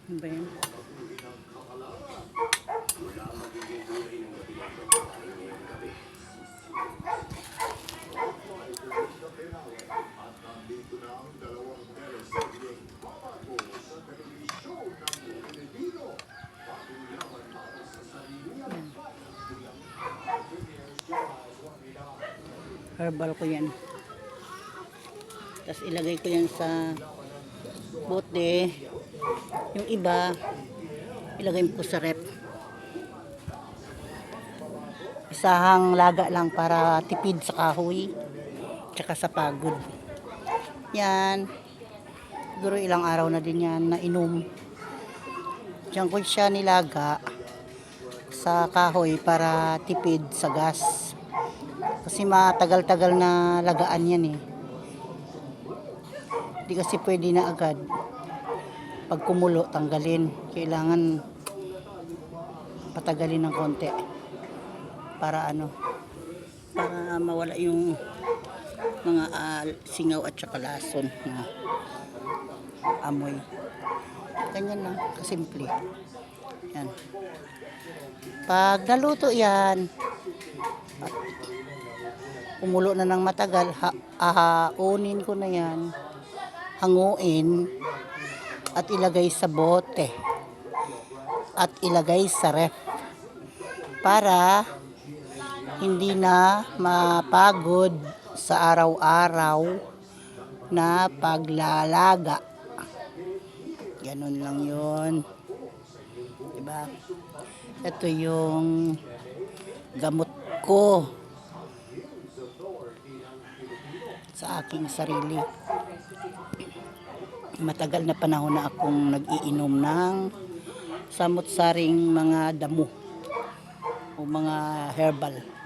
Ano ba yan? Herbal ko yan. Tapos ilagay ko yan sa bote. Yung iba, ilagay ko sa rep. Isahang laga lang para tipid sa kahoy. Tsaka sa pagod. Yan. Siguro ilang araw na din yan na inom. Diyan ko siya nilaga sa kahoy para tipid sa gas. Kasi matagal-tagal na lagaan yan eh. Hindi kasi pwede na agad. Pag kumulo, tanggalin. Kailangan patagalin ng konti. Para ano, para mawala yung mga singaw at saka lason na amoy. Ganyan lang, kasimple. Yan. Pag naluto yan, at kumulo na ng matagal, ahaunin ko na yan, hanguin, at ilagay sa bote, at ilagay sa ref, para hindi na mapagod sa araw-araw na paglalaga. Ganun lang yun. Diba? Ito yung gamot ko sa aking sarili. Matagal na panahon na akong nag-iinom ng samot-saring mga damo o mga herbal.